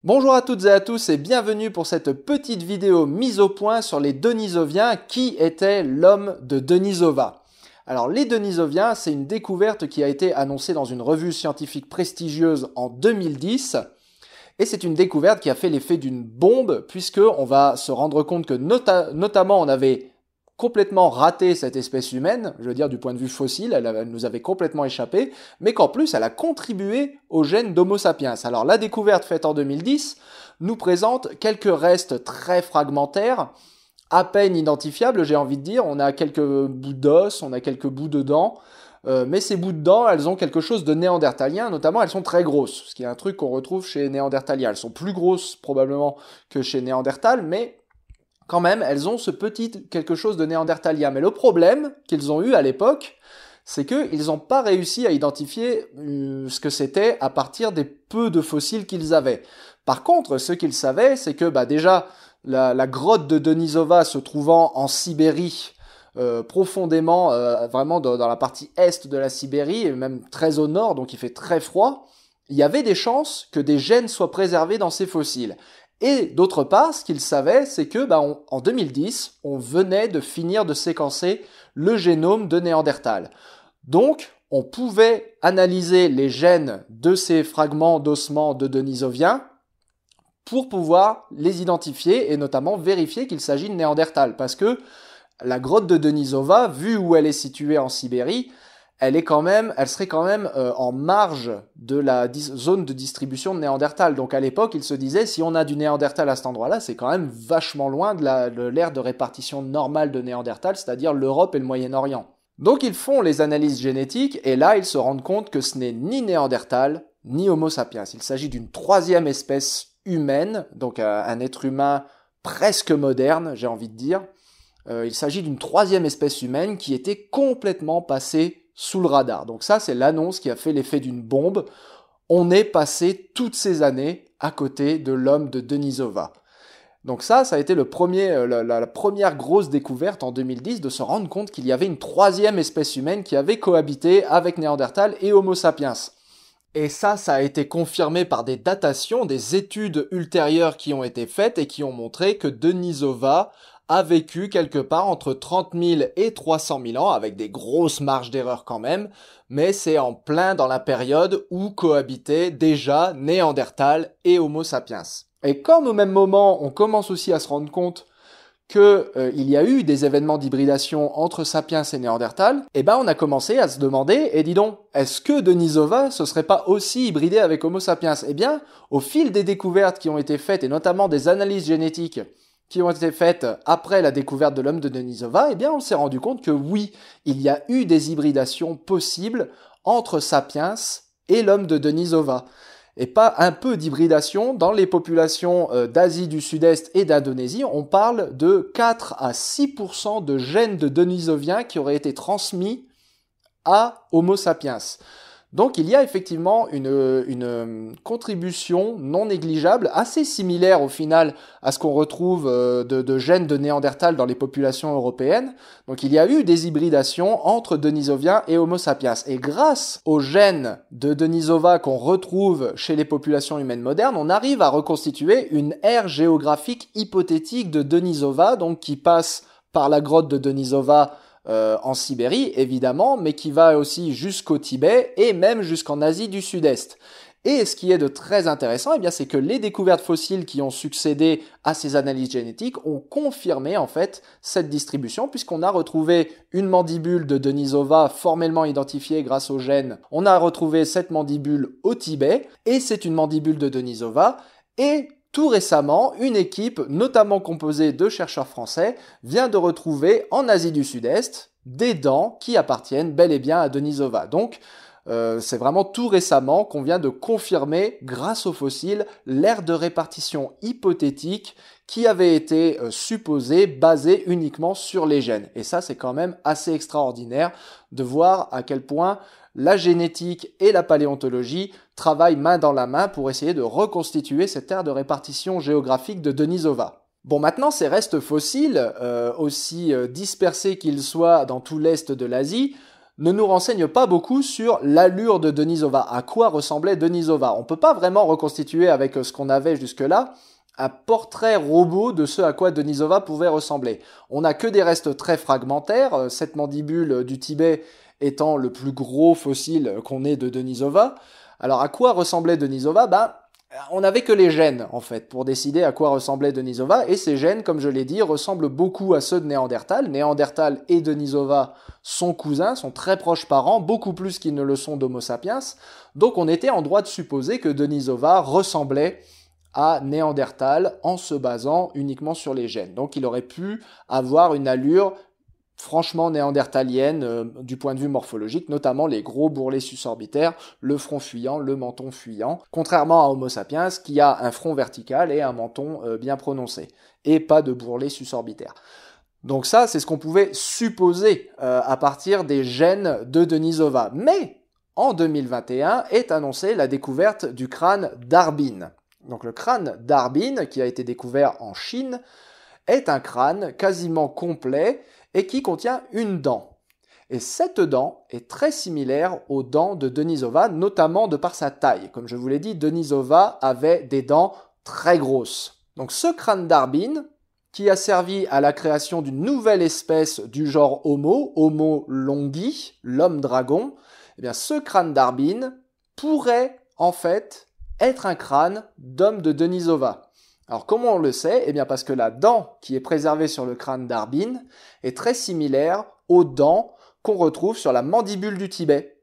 Bonjour à toutes et à tous et bienvenue pour cette petite vidéo mise au point sur les Denisoviens. Qui était l'homme de Denisova? Alors les Denisoviens, c'est une découverte qui a été annoncée dans une revue scientifique prestigieuse en 2010. Et c'est une découverte qui a fait l'effet d'une bombe, puisque on va se rendre compte que notamment on avait complètement raté cette espèce humaine, je veux dire du point de vue fossile, elle nous avait complètement échappé, mais qu'en plus elle a contribué au gène d'Homo sapiens. Alors la découverte faite en 2010 nous présente quelques restes très fragmentaires, à peine identifiables, j'ai envie de dire. On a quelques bouts d'os, on a quelques bouts de dents, mais ces bouts de dents, elles ont quelque chose de néandertalien, notamment elles sont très grosses, ce qui est un truc qu'on retrouve chez les Néandertaliens. Elles sont plus grosses probablement que chez Néandertal, mais quand même, elles ont ce petit quelque chose de néandertalien. Mais le problème qu'ils ont eu à l'époque, c'est qu'ils n'ont pas réussi à identifier ce que c'était à partir des peu de fossiles qu'ils avaient. Par contre, ce qu'ils savaient, c'est que déjà, la grotte de Denisova se trouvant en Sibérie, profondément, vraiment dans la partie est de la Sibérie, et même très au nord, donc il fait très froid, il y avait des chances que des gènes soient préservés dans ces fossiles. Et d'autre part, ce qu'ils savaient, c'est que en 2010, on venait de finir de séquencer le génome de Néandertal. Donc, on pouvait analyser les gènes de ces fragments d'ossements de Denisoviens pour pouvoir les identifier et notamment vérifier qu'il s'agit de Néandertal. Parce que la grotte de Denisova, vu où elle est située en Sibérie, elle serait quand même en marge de la zone de distribution de Néandertal. Donc à l'époque, il se disait, si on a du Néandertal à cet endroit-là, c'est quand même vachement loin de l'ère de répartition normale de Néandertal, c'est-à-dire l'Europe et le Moyen-Orient. Donc ils font les analyses génétiques, et là, ils se rendent compte que ce n'est ni Néandertal, ni Homo sapiens. Il s'agit d'une troisième espèce humaine, donc un être humain presque moderne, j'ai envie de dire. Il s'agit d'une troisième espèce humaine qui était complètement passée sous le radar. Donc ça, c'est l'annonce qui a fait l'effet d'une bombe. On est passé toutes ces années à côté de l'homme de Denisova. Donc ça a été la première grosse découverte en 2010, de se rendre compte qu'il y avait une troisième espèce humaine qui avait cohabité avec Néandertal et Homo sapiens. Et ça a été confirmé par des datations, des études ultérieures qui ont été faites et qui ont montré que Denisova a vécu quelque part entre 30 000 et 300 000 ans, avec des grosses marges d'erreur quand même, mais c'est en plein dans la période où cohabitaient déjà Néandertal et Homo sapiens. Et comme au même moment, on commence aussi à se rendre compte qu'il y a eu des événements d'hybridation entre Sapiens et Néandertal, on a commencé à se demander, et dis donc, est-ce que Denisova se serait pas aussi hybridé avec Homo sapiens? Au fil des découvertes qui ont été faites, et notamment des analyses génétiques qui ont été faites après la découverte de l'homme de Denisova, on s'est rendu compte que oui, il y a eu des hybridations possibles entre Sapiens et l'homme de Denisova. Et pas un peu d'hybridation dans les populations d'Asie du Sud-Est et d'Indonésie. On parle de 4 à 6% de gènes de Denisoviens qui auraient été transmis à Homo sapiens. Donc il y a effectivement une contribution non négligeable, assez similaire au final à ce qu'on retrouve de gènes de Néandertal dans les populations européennes. Donc il y a eu des hybridations entre Denisoviens et Homo sapiens. Et grâce aux gènes de Denisova qu'on retrouve chez les populations humaines modernes, on arrive à reconstituer une aire géographique hypothétique de Denisova, donc qui passe par la grotte de Denisova en Sibérie, évidemment, mais qui va aussi jusqu'au Tibet et même jusqu'en Asie du Sud-Est. Et ce qui est de très intéressant, c'est que les découvertes fossiles qui ont succédé à ces analyses génétiques ont confirmé en fait cette distribution, puisqu'on a retrouvé une mandibule de Denisova formellement identifiée grâce aux gènes. On a retrouvé cette mandibule au Tibet, et c'est une mandibule de Denisova, et tout récemment, une équipe, notamment composée de chercheurs français, vient de retrouver en Asie du Sud-Est des dents qui appartiennent bel et bien à Denisova. Donc, c'est vraiment tout récemment qu'on vient de confirmer, grâce aux fossiles, l'aire de répartition hypothétique qui avait été supposée, basée uniquement sur les gènes. Et ça, c'est quand même assez extraordinaire de voir à quel point la génétique et la paléontologie travaillent main dans la main pour essayer de reconstituer cette aire de répartition géographique de Denisova. Bon, maintenant, ces restes fossiles, aussi dispersés qu'ils soient dans tout l'est de l'Asie, ne nous renseigne pas beaucoup sur l'allure de Denisova, à quoi ressemblait Denisova. On ne peut pas vraiment reconstituer avec ce qu'on avait jusque-là un portrait robot de ce à quoi Denisova pouvait ressembler. On n'a que des restes très fragmentaires, cette mandibule du Tibet étant le plus gros fossile qu'on ait de Denisova. Alors à quoi ressemblait Denisova? On n'avait que les gènes, en fait, pour décider à quoi ressemblait Denisova, et ces gènes, comme je l'ai dit, ressemblent beaucoup à ceux de Néandertal. Néandertal et Denisova sont cousins, sont très proches parents, beaucoup plus qu'ils ne le sont d'Homo sapiens, donc on était en droit de supposer que Denisova ressemblait à Néandertal en se basant uniquement sur les gènes. Donc il aurait pu avoir une allure franchement néandertalienne du point de vue morphologique, notamment les gros bourrelets susorbitaires, le front fuyant, le menton fuyant, contrairement à Homo sapiens qui a un front vertical et un menton bien prononcé, et pas de bourrelets susorbitaires. Donc ça, c'est ce qu'on pouvait supposer à partir des gènes de Denisova. Mais en 2021 est annoncée la découverte du crâne d'Harbin. Donc le crâne d'Harbin, qui a été découvert en Chine, est un crâne quasiment complet et qui contient une dent. Et cette dent est très similaire aux dents de Denisova, notamment de par sa taille. Comme je vous l'ai dit, Denisova avait des dents très grosses. Donc ce crâne d'Harbin, qui a servi à la création d'une nouvelle espèce du genre Homo, Homo longi, l'homme dragon, eh bien ce crâne d'Harbin pourrait en fait être un crâne d'homme de Denisova. Alors comment on le sait? Eh bien parce que la dent qui est préservée sur le crâne d'Harbin est très similaire aux dents qu'on retrouve sur la mandibule du Tibet.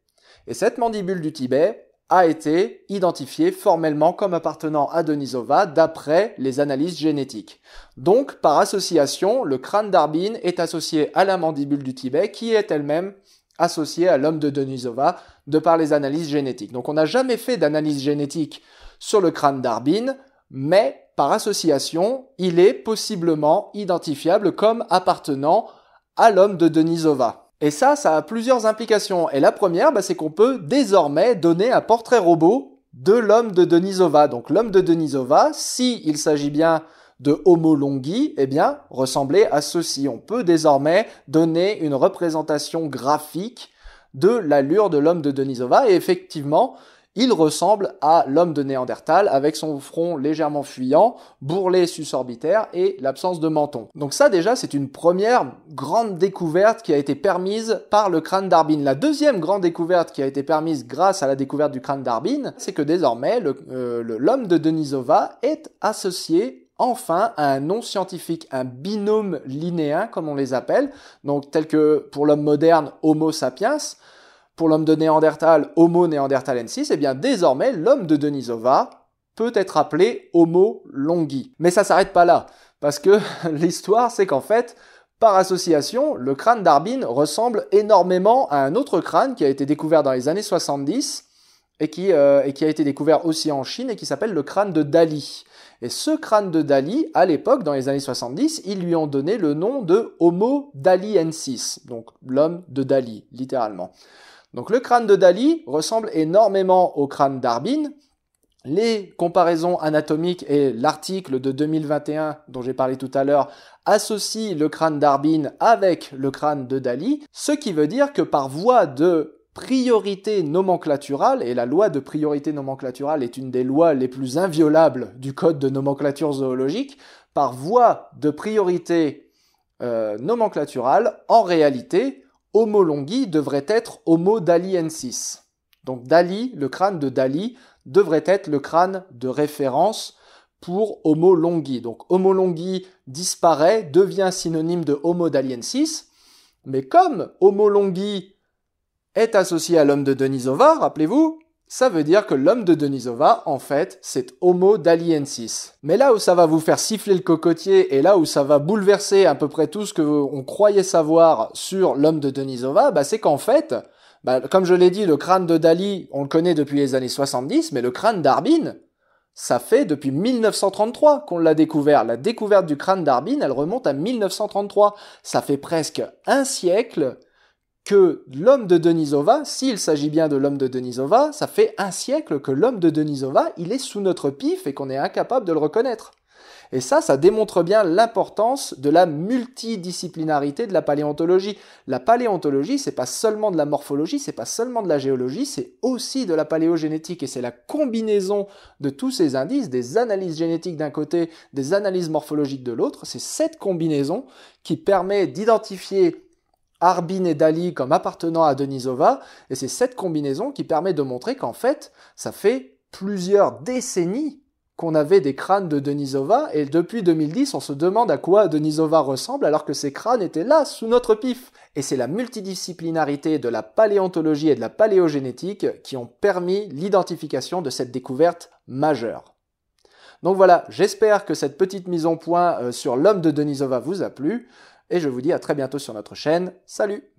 Et cette mandibule du Tibet a été identifiée formellement comme appartenant à Denisova d'après les analyses génétiques. Donc par association, le crâne d'Harbin est associé à la mandibule du Tibet qui est elle-même associée à l'homme de Denisova de par les analyses génétiques. Donc on n'a jamais fait d'analyse génétique sur le crâne d'Harbin, mais par association, il est possiblement identifiable comme appartenant à l'homme de Denisova. Et ça a plusieurs implications. Et la première, c'est qu'on peut désormais donner un portrait robot de l'homme de Denisova. Donc l'homme de Denisova, s'il s'agit bien de Homo longi, eh bien, ressemblait à ceci. On peut désormais donner une représentation graphique de l'allure de l'homme de Denisova. Et effectivement, il ressemble à l'homme de Néandertal avec son front légèrement fuyant, bourrelet susorbitaire et l'absence de menton. Donc ça déjà c'est une première grande découverte qui a été permise par le crâne d'Harbin. La deuxième grande découverte qui a été permise grâce à la découverte du crâne d'Harbin, c'est que désormais l'homme de Denisova est associé enfin à un nom scientifique, un binôme linéen comme on les appelle, donc tel que pour l'homme moderne Homo sapiens. Pour l'homme de Néandertal, Homo neanderthalensis, eh bien désormais, l'homme de Denisova peut être appelé Homo longi. Mais ça s'arrête pas là, parce que l'histoire, c'est qu'en fait, par association, le crâne d'Harbin ressemble énormément à un autre crâne qui a été découvert dans les années 70 et qui a été découvert aussi en Chine et qui s'appelle le crâne de Dali. Et ce crâne de Dali, à l'époque, dans les années 70, ils lui ont donné le nom de Homo daliensis, donc l'homme de Dali, littéralement. Donc le crâne de Dali ressemble énormément au crâne d'Harbin. Les comparaisons anatomiques et l'article de 2021 dont j'ai parlé tout à l'heure associent le crâne d'Harbin avec le crâne de Dali, ce qui veut dire que par voie de priorité nomenclaturale, et la loi de priorité nomenclaturale est une des lois les plus inviolables du code de nomenclature zoologique, par voie de priorité nomenclaturale, en réalité, Homo longi devrait être Homo daliensis. Donc Dali, le crâne de Dali, devrait être le crâne de référence pour Homo longi. Donc Homo longi disparaît, devient synonyme de Homo daliensis, mais comme Homo longi est associé à l'homme de Denisova, rappelez-vous, ça veut dire que l'homme de Denisova, en fait, c'est Homo daliensis. Mais là où ça va vous faire siffler le cocotier et là où ça va bouleverser à peu près tout ce que on croyait savoir sur l'homme de Denisova, c'est qu'en fait, comme je l'ai dit, le crâne de Dali, on le connaît depuis les années 70, mais le crâne d'Harbin, ça fait depuis 1933 qu'on l'a découvert. La découverte du crâne d'Harbin, elle remonte à 1933. Ça fait presque un siècle que l'homme de Denisova, s'il s'agit bien de l'homme de Denisova, ça fait un siècle que l'homme de Denisova, il est sous notre pif et qu'on est incapable de le reconnaître. Et ça démontre bien l'importance de la multidisciplinarité de la paléontologie. La paléontologie, c'est pas seulement de la morphologie, c'est pas seulement de la géologie, c'est aussi de la paléogénétique. Et c'est la combinaison de tous ces indices, des analyses génétiques d'un côté, des analyses morphologiques de l'autre, c'est cette combinaison qui permet d'identifier Harbin et Daly comme appartenant à Denisova, et c'est cette combinaison qui permet de montrer qu'en fait, ça fait plusieurs décennies qu'on avait des crânes de Denisova, et depuis 2010, on se demande à quoi Denisova ressemble alors que ces crânes étaient là, sous notre pif. Et c'est la multidisciplinarité de la paléontologie et de la paléogénétique qui ont permis l'identification de cette découverte majeure. Donc voilà, j'espère que cette petite mise au point sur l'homme de Denisova vous a plu, et je vous dis à très bientôt sur notre chaîne. Salut!